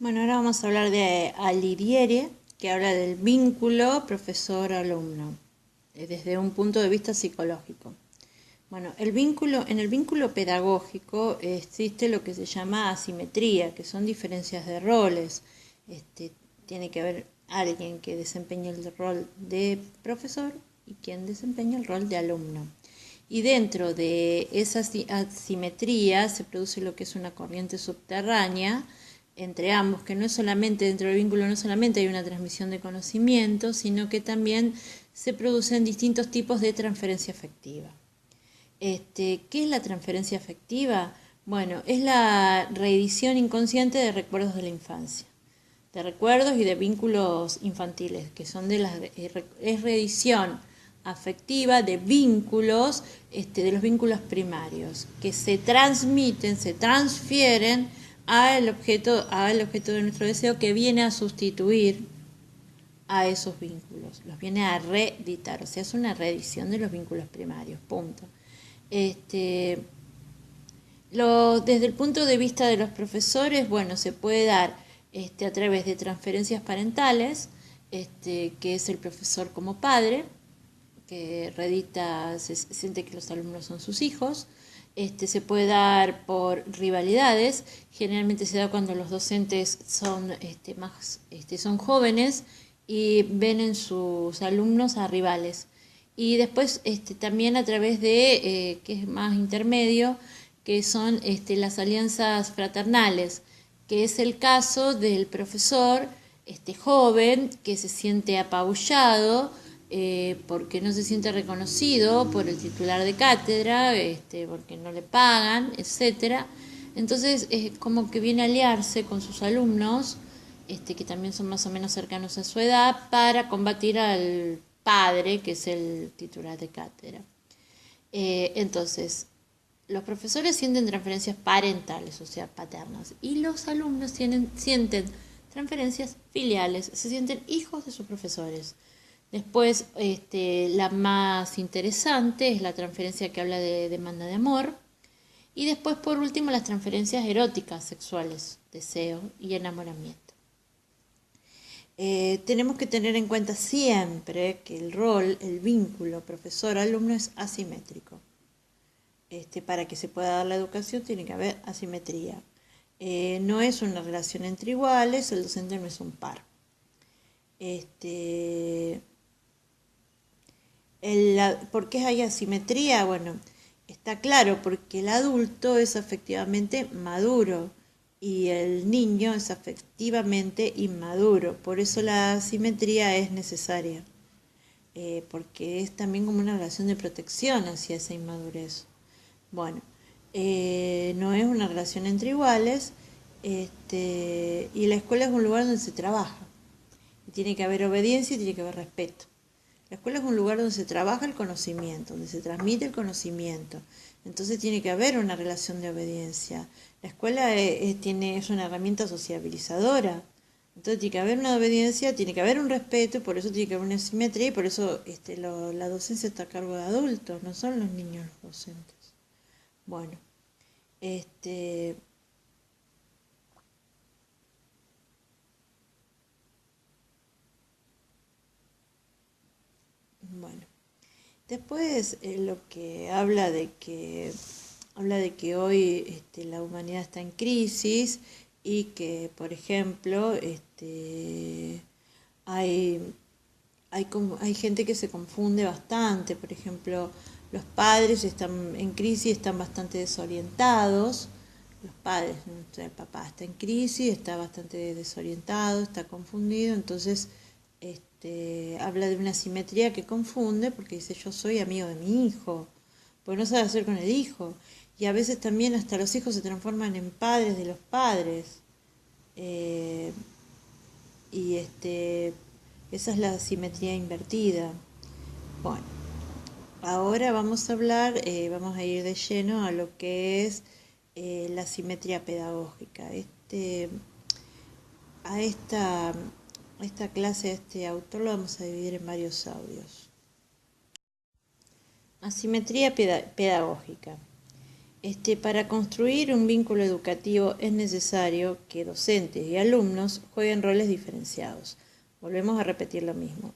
Bueno, ahora vamos a hablar de Alighieri, que habla del vínculo profesor-alumno, desde un punto de vista psicológico. Bueno, en el vínculo pedagógico existe lo que se llama asimetría, que son diferencias de roles. Tiene que haber alguien que desempeñe el rol de profesor y quien desempeña el rol de alumno. Y dentro de esa asimetría se produce lo que es una corriente subterránea entre ambos, que no es solamente dentro del vínculo, no solamente hay una transmisión de conocimiento, sino que también se producen distintos tipos de transferencia afectiva. ¿Qué es la transferencia afectiva? Bueno, es la reedición inconsciente de recuerdos de la infancia, de recuerdos y de vínculos infantiles, que son es reedición afectiva de vínculos, de los vínculos primarios, que se transmiten, se transfieren al objeto de nuestro deseo, que viene a sustituir a esos vínculos, los viene a reeditar, o sea, es una reedición de los vínculos primarios, punto. Desde el punto de vista de los profesores, bueno, se puede dar a través de transferencias parentales, que es el profesor como padre, que reedita, se siente que los alumnos son sus hijos. Se puede dar por rivalidades, generalmente se da cuando los docentes son son jóvenes y ven en sus alumnos a rivales. Y después también a través de, que es más intermedio, que son las alianzas fraternales, que es el caso del profesor joven que se siente apabullado porque no se siente reconocido por el titular de cátedra, porque no le pagan, etcétera. Entonces como que viene a aliarse con sus alumnos, que también son más o menos cercanos a su edad, para combatir al padre, que es el titular de cátedra. Entonces, los profesores sienten transferencias parentales, o sea, paternas, y los alumnos sienten transferencias filiales, se sienten hijos de sus profesores. Después, la más interesante es la transferencia que habla de demanda de amor. Y después, por último, las transferencias eróticas, sexuales, deseo y enamoramiento. Tenemos que tener en cuenta siempre que el rol, el vínculo profesor-alumno es asimétrico. Para que se pueda dar la educación tiene que haber asimetría. No es una relación entre iguales, el docente no es un par. ¿Por qué hay asimetría? Bueno, está claro, porque el adulto es afectivamente maduro y el niño es afectivamente inmaduro. Por eso la asimetría es necesaria, porque es también como una relación de protección hacia esa inmadurez. Bueno, no es una relación entre iguales, y la escuela es un lugar donde se trabaja. Y tiene que haber obediencia y tiene que haber respeto. La escuela es un lugar donde se trabaja el conocimiento, donde se transmite el conocimiento. Entonces tiene que haber una relación de obediencia. La escuela es una herramienta sociabilizadora. Entonces tiene que haber una obediencia, tiene que haber un respeto, y por eso tiene que haber una simetría, y por eso la docencia está a cargo de adultos, no son los niños los docentes. Bueno, este, bueno. Después lo que habla de que hoy la humanidad está en crisis y que, por ejemplo, hay, hay gente que se confunde bastante. Por ejemplo, los padres están en crisis, están bastante desorientados. Los padres, el papá está en crisis, está bastante desorientado, está confundido, entonces habla de una simetría que confunde, porque dice: yo soy amigo de mi hijo, porque no sabe hacer con el hijo. Y a veces también hasta los hijos se transforman en padres de los padres. Eh, y esa es la simetría invertida. Bueno, ahora vamos a hablar, vamos a ir de lleno a lo que es la simetría pedagógica. A esta clase, este autor, lo vamos a dividir en varios audios. Asimetría pedagógica. Para construir un vínculo educativo es necesario que docentes y alumnos jueguen roles diferenciados. Volvemos a repetir lo mismo.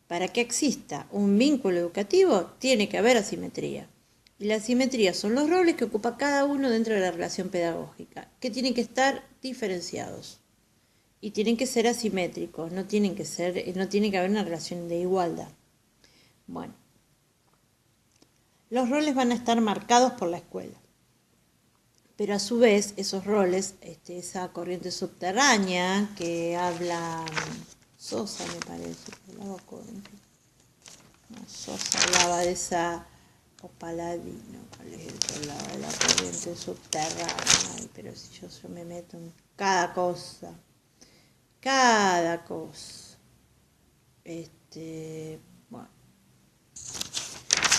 Para que exista un vínculo educativo, tiene que haber asimetría. Y la asimetría son los roles que ocupa cada uno dentro de la relación pedagógica, que tienen que estar diferenciados. Y tienen que ser asimétricos, no tiene que haber una relación de igualdad. Bueno, los roles van a estar marcados por la escuela. Pero a su vez, esos roles, esa corriente subterránea que habla Sosa, me parece, no, Sosa hablaba de esa, o Paladino, ¿cuál es el otro lado de la corriente subterránea? Ay, pero si yo me meto en cada cosa. Bueno.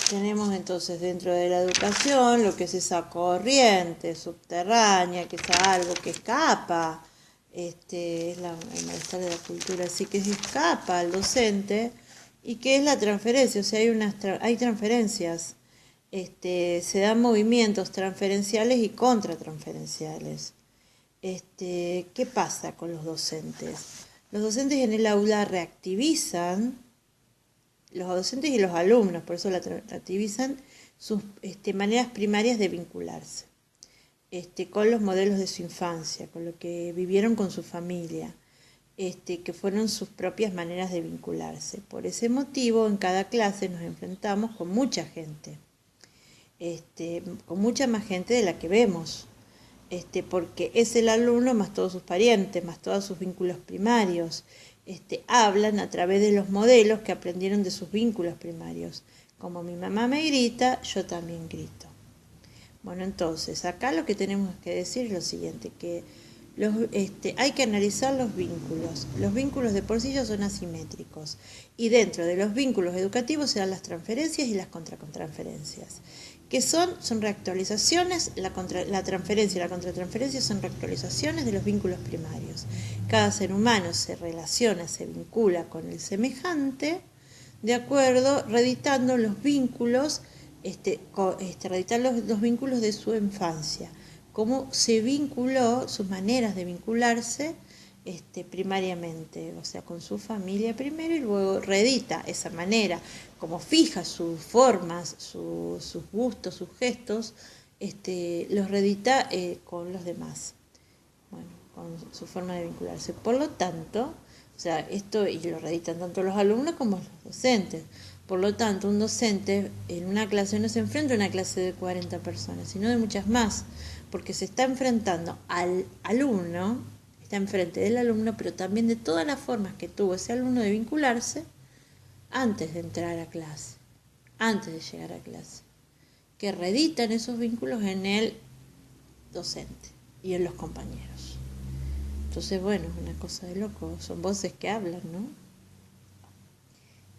Tenemos entonces dentro de la educación lo que es esa corriente subterránea, que es algo que escapa, es el malestar de la cultura, así que escapa al docente, y que es la transferencia, o sea, hay transferencias, se dan movimientos transferenciales y contratransferenciales. ¿Qué pasa con los docentes? Los docentes en el aula reactivizan, los docentes y los alumnos, por eso la reactivizan sus maneras primarias de vincularse, con los modelos de su infancia, con lo que vivieron con su familia, que fueron sus propias maneras de vincularse. Por ese motivo, en cada clase nos enfrentamos con mucha gente, con mucha más gente de la que vemos, porque es el alumno más todos sus parientes, más todos sus vínculos primarios. Hablan a través de los modelos que aprendieron de sus vínculos primarios. Como mi mamá me grita, yo también grito. Bueno, entonces, acá lo que tenemos que decir es lo siguiente, que hay que analizar los vínculos. Los vínculos de por sí ya son asimétricos. Y dentro de los vínculos educativos se dan las transferencias y las contratransferencias. ¿Qué son? Son reactualizaciones, la transferencia y la contratransferencia son reactualizaciones de los vínculos primarios. Cada ser humano se relaciona, se vincula con el semejante, de acuerdo, reeditando los vínculos, reeditar los vínculos de su infancia, cómo se vinculó, sus maneras de vincularse primariamente, o sea, con su familia primero, y luego reedita esa manera, como fija sus formas, sus gustos, sus gestos, los reedita con los demás, bueno, con su forma de vincularse. Por lo tanto, o sea, esto y lo reeditan tanto los alumnos como los docentes. Por lo tanto, un docente en una clase no se enfrenta a una clase de 40 personas, sino de muchas más, porque se está enfrentando al alumno, está enfrente del alumno, pero también de todas las formas que tuvo ese alumno de vincularse antes de entrar a clase, antes de llegar a clase, que reeditan esos vínculos en el docente y en los compañeros. Entonces, bueno, es una cosa de loco, son voces que hablan, ¿no?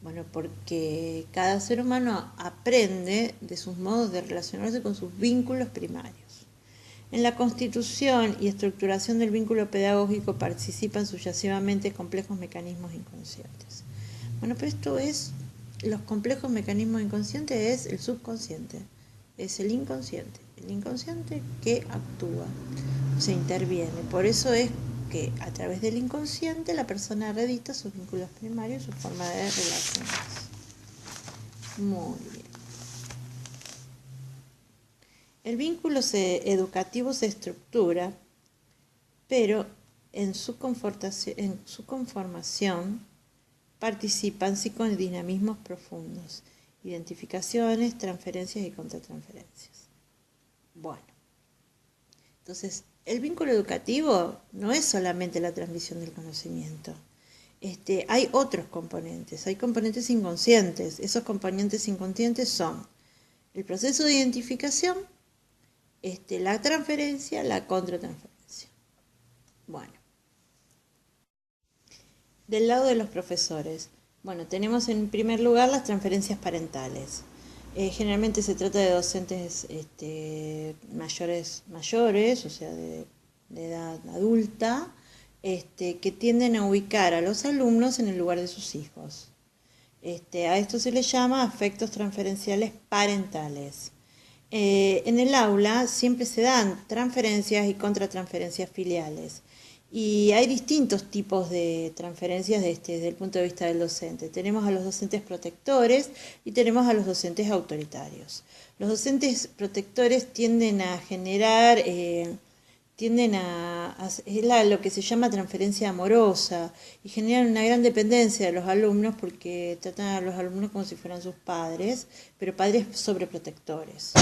Bueno, porque cada ser humano aprende de sus modos de relacionarse con sus vínculos primarios. En la constitución y estructuración del vínculo pedagógico participan sucesivamente complejos mecanismos inconscientes. Bueno, pero esto es, los complejos mecanismos inconscientes es el subconsciente, es el inconsciente que actúa, se interviene. Por eso es que a través del inconsciente la persona reedita sus vínculos primarios y su forma de relacionarse. Muy bien. El vínculo educativo se estructura, pero en su conformación participan psicodinamismos profundos, identificaciones, transferencias y contratransferencias. Bueno, entonces el vínculo educativo no es solamente la transmisión del conocimiento. Hay otros componentes, hay componentes inconscientes. Esos componentes inconscientes son el proceso de identificación, la transferencia, la contratransferencia. Bueno, del lado de los profesores, bueno, tenemos en primer lugar las transferencias parentales. Generalmente se trata de docentes mayores, o sea, de edad adulta, que tienden a ubicar a los alumnos en el lugar de sus hijos. A esto se le llama afectos transferenciales parentales. En el aula siempre se dan transferencias y contratransferencias filiales. Y hay distintos tipos de transferencias desde el punto de vista del docente. Tenemos a los docentes protectores y tenemos a los docentes autoritarios. Los docentes protectores tienden a generar, lo que se llama transferencia amorosa y generan una gran dependencia de los alumnos porque tratan a los alumnos como si fueran sus padres, pero padres sobreprotectores.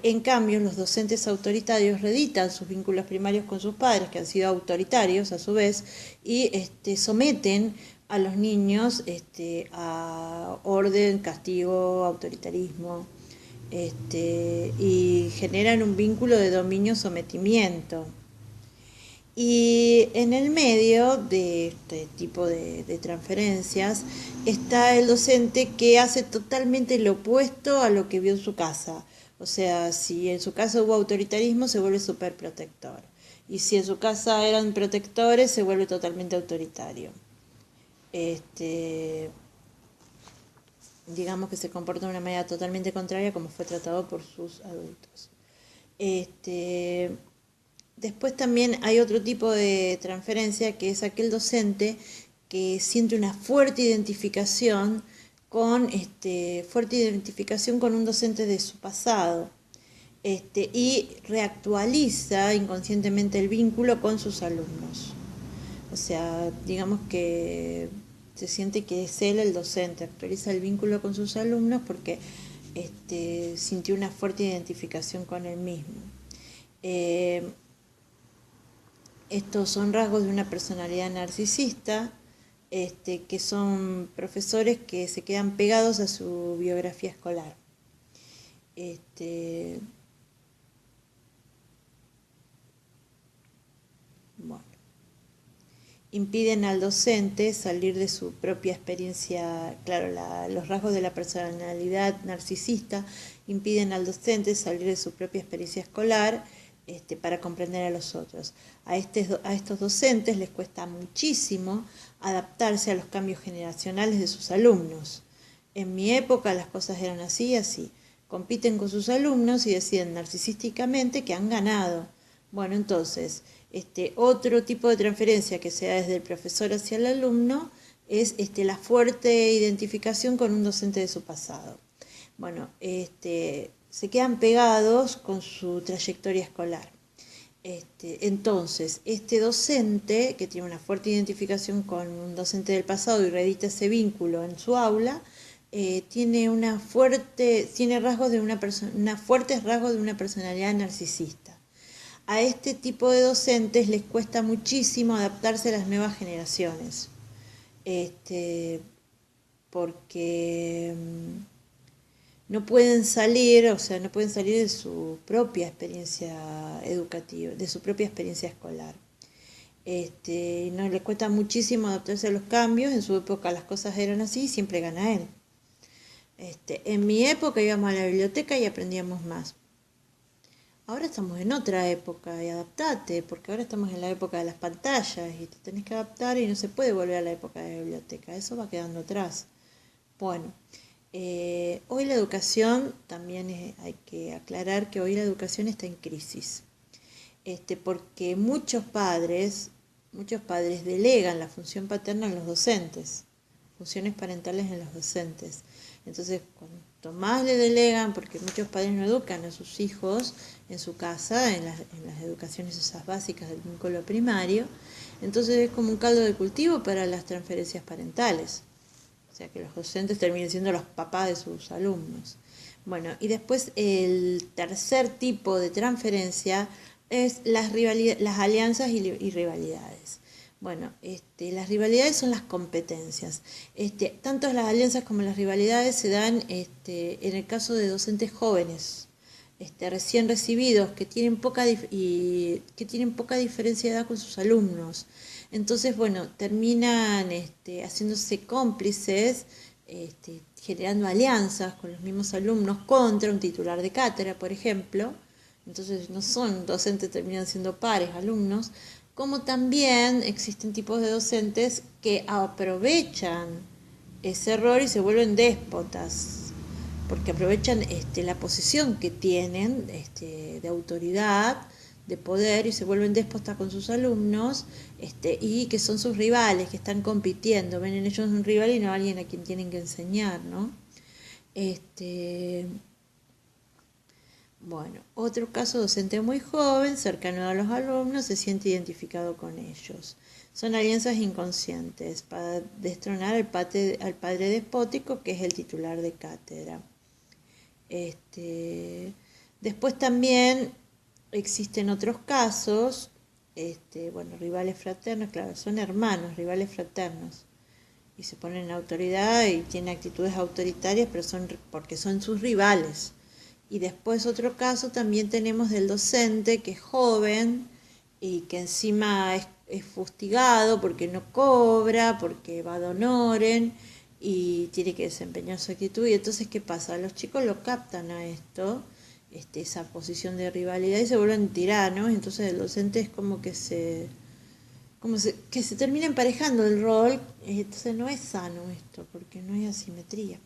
En cambio, los docentes autoritarios reeditan sus vínculos primarios con sus padres, que han sido autoritarios a su vez, y someten a los niños a orden, castigo, autoritarismo, y generan un vínculo de dominio-sometimiento. Y en el medio de este tipo de transferencias está el docente que hace totalmente lo opuesto a lo que vio en su casa. O sea, si en su casa hubo autoritarismo, se vuelve superprotector. Y si en su casa eran protectores, se vuelve totalmente autoritario. Digamos que se comporta de una manera totalmente contraria como fue tratado por sus adultos. Después también hay otro tipo de transferencia que es aquel docente que siente una fuerte identificación con un docente de su pasado, y reactualiza inconscientemente el vínculo con sus alumnos. O sea, digamos que se siente que es él el docente, actualiza el vínculo con sus alumnos porque sintió una fuerte identificación con él mismo. Estos son rasgos de una personalidad narcisista, que son profesores que se quedan pegados a su biografía escolar. Bueno, impiden al docente salir de su propia experiencia. Claro, los rasgos de la personalidad narcisista impiden al docente salir de su propia experiencia escolar para comprender a los otros. A estos docentes les cuesta muchísimo adaptarse a los cambios generacionales de sus alumnos. En mi época las cosas eran así y así. Compiten con sus alumnos y deciden narcisísticamente que han ganado. Bueno, entonces, otro tipo de transferencia que se da desde el profesor hacia el alumno es la fuerte identificación con un docente de su pasado. Bueno, se quedan pegados con su trayectoria escolar. Entonces, este docente, que tiene una fuerte identificación con un docente del pasado y reedita ese vínculo en su aula, tiene fuertes rasgos de una personalidad narcisista. A este tipo de docentes les cuesta muchísimo adaptarse a las nuevas generaciones, porque no pueden salir de su propia experiencia educativa, de su propia experiencia escolar. No les cuesta muchísimo adaptarse a los cambios. En su época las cosas eran así y siempre gana él. En mi época íbamos a la biblioteca y aprendíamos más. Ahora estamos en otra época y adaptate, porque ahora estamos en la época de las pantallas y te tenés que adaptar y no se puede volver a la época de la biblioteca, eso va quedando atrás. Bueno, hoy la educación, también hay que aclarar que hoy la educación está en crisis, porque muchos padres delegan la función paterna en los docentes, funciones parentales en los docentes. Entonces, cuanto más le delegan, porque muchos padres no educan a sus hijos en su casa, en las educaciones esas básicas del vínculo primario, entonces es como un caldo de cultivo para las transferencias parentales. O sea, que los docentes terminen siendo los papás de sus alumnos. Bueno, y después el tercer tipo de transferencia es las alianzas y rivalidades. Bueno, las rivalidades son las competencias. Tanto las alianzas como las rivalidades se dan en el caso de docentes jóvenes, recién recibidos, que tienen poca diferencia de edad con sus alumnos. Entonces, bueno, terminan haciéndose cómplices, generando alianzas con los mismos alumnos contra un titular de cátedra, por ejemplo. Entonces no son docentes, terminan siendo pares, alumnos. Como también existen tipos de docentes que aprovechan ese error y se vuelven déspotas. porque aprovechan la posición que tienen de autoridad, de poder, y se vuelven déspotas con sus alumnos, y que son sus rivales, que están compitiendo, ven en ellos un rival y no alguien a quien tienen que enseñar, ¿no? Bueno, otro caso: docente muy joven, cercano a los alumnos, se siente identificado con ellos. Son alianzas inconscientes para destronar al padre despótico, que es el titular de cátedra. Después también existen otros casos, rivales fraternos, claro, son hermanos, rivales fraternos, y se ponen en autoridad y tienen actitudes autoritarias, pero porque son sus rivales. Y después otro caso también tenemos del docente, que es joven y que encima es fustigado porque no cobra, porque va de honoren y tiene que desempeñar su actitud. Y entonces, ¿qué pasa? Los chicos lo captan a esto, esa posición de rivalidad, y se vuelven tiranos. Entonces el docente es como que que se termina emparejando el rol. Entonces no es sano esto, porque no hay asimetría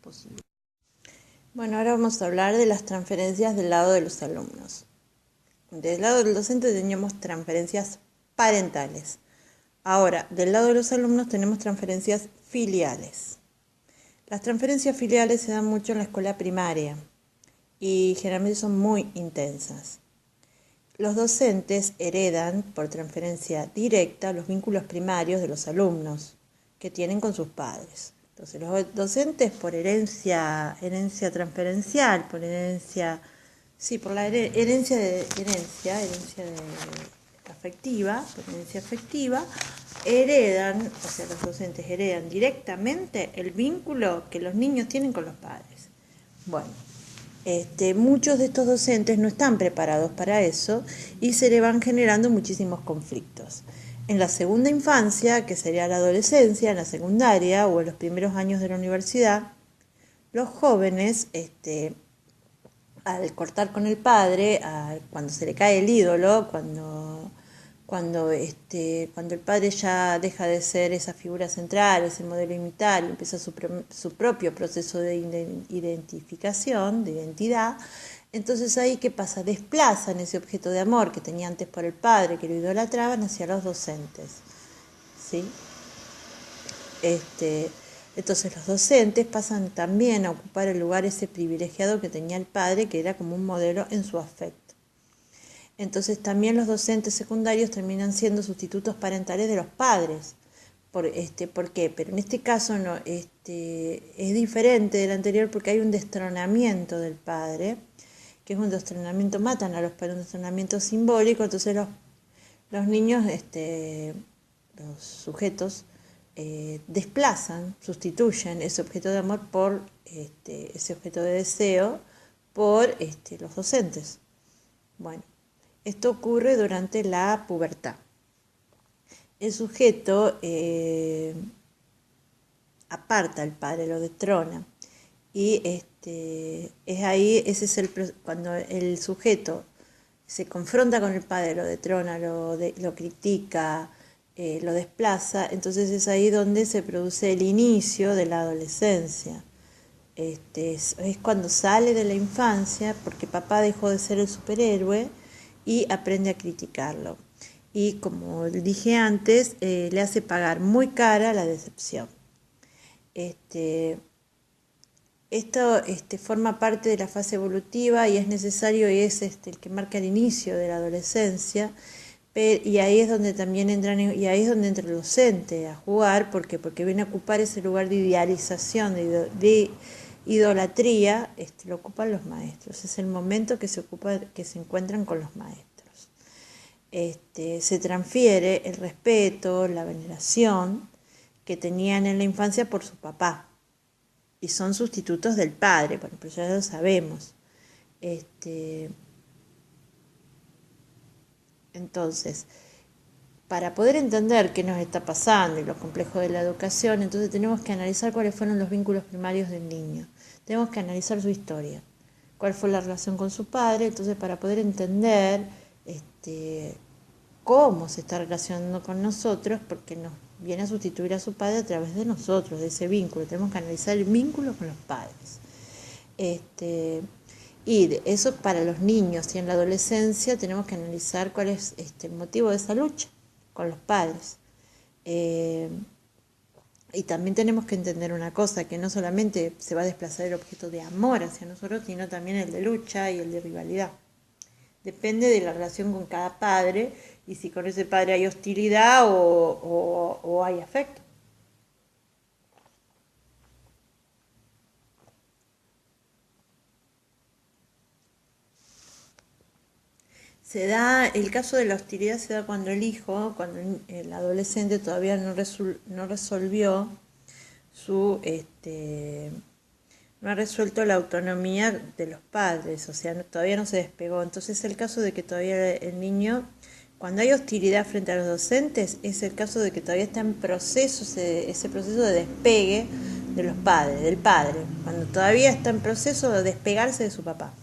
posible. Bueno, ahora vamos a hablar de las transferencias del lado de los alumnos. Del lado del docente teníamos transferencias parentales. Ahora, del lado de los alumnos tenemos transferencias filiales. Las transferencias filiales se dan mucho en la escuela primaria y generalmente son muy intensas. Los docentes heredan por transferencia directa los vínculos primarios de los alumnos que tienen con sus padres. Entonces, los docentes por herencia transferencial, por herencia afectiva, heredan, o sea, los docentes heredan directamente el vínculo que los niños tienen con los padres. Bueno, muchos de estos docentes no están preparados para eso y se le van generando muchísimos conflictos. En la segunda infancia, que sería la adolescencia, en la secundaria o en los primeros años de la universidad, los jóvenes, al cortar con el padre, cuando se le cae el ídolo, cuando el padre ya deja de ser esa figura central, ese modelo a imitar, y empieza su propio proceso de identificación, de identidad. Entonces ahí, ¿qué pasa? Desplazan ese objeto de amor que tenía antes por el padre, que lo idolatraban, hacia los docentes, ¿sí? Entonces los docentes pasan también a ocupar el lugar ese privilegiado que tenía el padre, que era como un modelo en su afecto. Entonces también los docentes secundarios terminan siendo sustitutos parentales de los padres. ¿Por qué? Pero en este caso no, es diferente del anterior, porque hay un destronamiento del padre, que es un destronamiento, matan a los padres, un destronamiento simbólico. Entonces los niños, los sujetos, desplazan, sustituyen ese objeto de amor por ese objeto de deseo por los docentes. Bueno, esto ocurre durante la pubertad. El sujeto aparta al padre, lo destrona, y es ahí, cuando el sujeto se confronta con el padre, lo destrona, lo critica, lo desplaza. Entonces es ahí donde se produce el inicio de la adolescencia. Es cuando sale de la infancia, porque papá dejó de ser el superhéroe y aprende a criticarlo. Y como dije antes, le hace pagar muy cara la decepción. Esto forma parte de la fase evolutiva y es necesario, y es el que marca el inicio de la adolescencia. Y ahí es donde también entra el docente a jugar, porque viene a ocupar ese lugar de idealización, de idolatría, lo ocupan los maestros. Es el momento que se encuentran con los maestros. Se transfiere el respeto, la veneración que tenían en la infancia por su papá, y son sustitutos del padre. Bueno, pero ya lo sabemos. Entonces, para poder entender qué nos está pasando y los complejos de la educación, entonces tenemos que analizar cuáles fueron los vínculos primarios del niño. Tenemos que analizar su historia, cuál fue la relación con su padre. Entonces, para poder entender cómo se está relacionando con nosotros, porque nos viene a sustituir a su padre a través de nosotros, de ese vínculo. Tenemos que analizar el vínculo con los padres. Eso para los niños, y en la adolescencia tenemos que analizar cuál es el motivo de esa lucha con los padres. Y también tenemos que entender una cosa, que no solamente se va a desplazar el objeto de amor hacia nosotros, sino también el de lucha y el de rivalidad. Depende de la relación con cada padre y si con ese padre hay hostilidad o hay afecto. El caso de la hostilidad se da cuando el hijo, cuando el adolescente todavía no resolvió no ha resuelto la autonomía de los padres, o sea, todavía no se despegó. Entonces es el caso de que todavía el niño, cuando hay hostilidad frente a los docentes, es el caso de que todavía está en proceso, ese proceso de despegue de los padres, del padre, cuando todavía está en proceso de despegarse de su papá.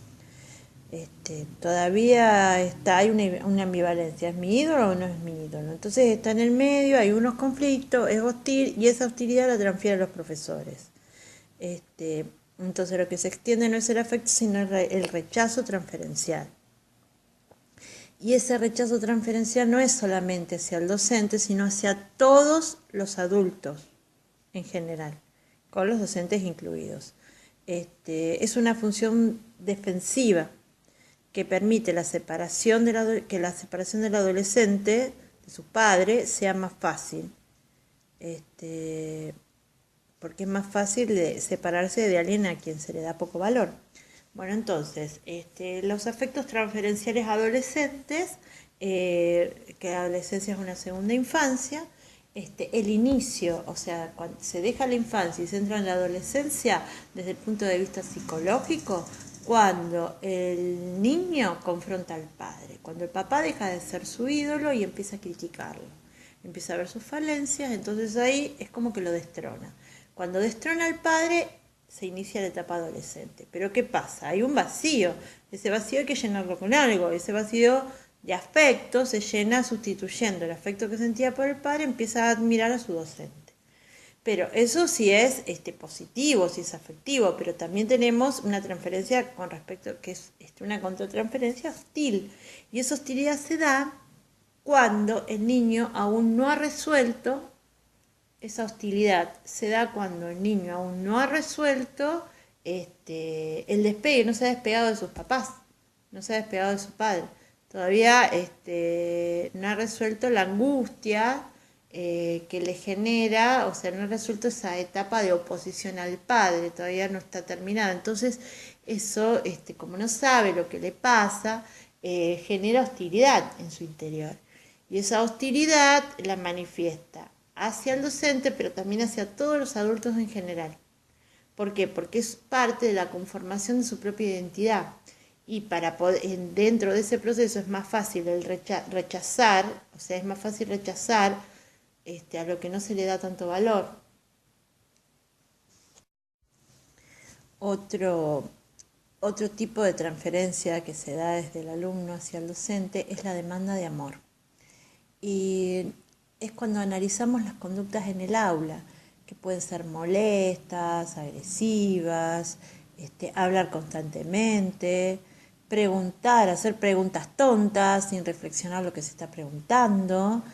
Todavía hay una ambivalencia, ¿es mi ídolo o no es mi ídolo? Entonces está en el medio, hay unos conflictos, es hostil y esa hostilidad la transfiere a los profesores. Entonces lo que se extiende no es el afecto, sino el rechazo transferencial. Y ese rechazo transferencial no es solamente hacia el docente, sino hacia todos los adultos en general, con los docentes incluidos. Es una función defensiva que permite que la separación del adolescente de su padre sea más fácil. Porque es más fácil de separarse de alguien a quien se le da poco valor. Bueno, entonces, los afectos transferenciales adolescentes, que la adolescencia es una segunda infancia, el inicio, o sea, cuando se deja la infancia y se entra en la adolescencia desde el punto de vista psicológico, cuando el niño confronta al padre, cuando el papá deja de ser su ídolo y empieza a criticarlo, empieza a ver sus falencias, entonces ahí es como que lo destrona. Cuando destrona al padre, se inicia la etapa adolescente. Pero ¿qué pasa? Hay un vacío. Ese vacío hay que llenarlo con algo. Ese vacío de afecto se llena sustituyendo el afecto que sentía por el padre, empieza a admirar a su docente. Pero eso sí es positivo, sí es afectivo, pero también tenemos una transferencia con respecto, que es una contratransferencia hostil. Y esa hostilidad se da cuando el niño aún no ha resuelto. Esa hostilidad se da cuando el niño aún no ha resuelto el despegue, no se ha despegado de sus papás, no se ha despegado de su padre. Todavía no ha resuelto la angustia que le genera, o sea, no ha resuelto esa etapa de oposición al padre, todavía no está terminada. Entonces, eso, como no sabe lo que le pasa, genera hostilidad en su interior. Y esa hostilidad la manifiesta hacia el docente, pero también hacia todos los adultos en general. ¿Por qué? Porque es parte de la conformación de su propia identidad. Y para poder, dentro de ese proceso es más fácil el rechazar, o sea, es más fácil rechazar a lo que no se le da tanto valor. Otro tipo de transferencia que se da desde el alumno hacia el docente es la demanda de amor. Y es cuando analizamos las conductas en el aula, que pueden ser molestas, agresivas, hablar constantemente, preguntar, hacer preguntas tontas sin reflexionar lo que se está preguntando,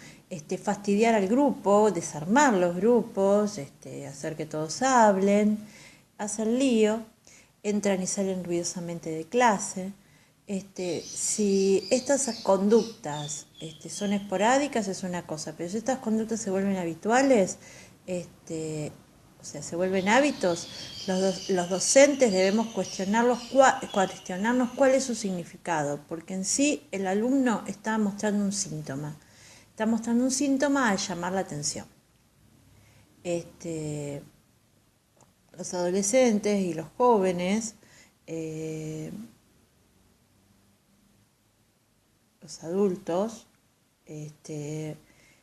fastidiar al grupo, desarmar los grupos, hacer que todos hablen, hacer lío, entran y salen ruidosamente de clase. Si estas conductas son esporádicas es una cosa, pero si estas conductas se vuelven habituales, o sea, se vuelven hábitos, los docentes debemos cuestionarnos cuál es su significado, porque en sí el alumno está mostrando un síntoma. Está mostrando un síntoma al llamar la atención. Los adolescentes y los jóvenes, los adultos,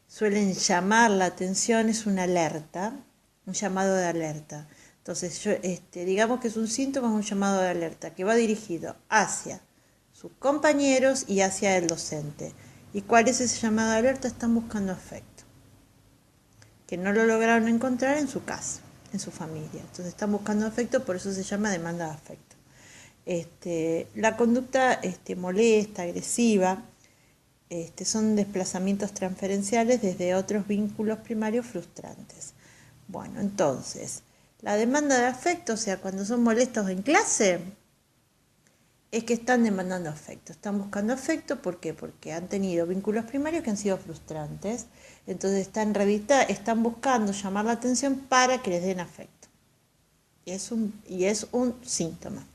suelen llamar la atención, es una alerta, un llamado de alerta. Entonces, digamos que es un síntoma, un llamado de alerta que va dirigido hacia sus compañeros y hacia el docente. ¿Y cuál es ese llamado de alerta? Están buscando afecto, que no lo lograron encontrar en su casa, en su familia. Entonces están buscando afecto, por eso se llama demanda de afecto. La conducta molesta, agresiva, son desplazamientos transferenciales desde otros vínculos primarios frustrantes. Bueno, entonces, la demanda de afecto, o sea, cuando son molestos en clase, es que están demandando afecto, están buscando afecto. ¿Por qué? Porque han tenido vínculos primarios que han sido frustrantes, entonces están buscando llamar la atención para que les den afecto. Y es un síntoma.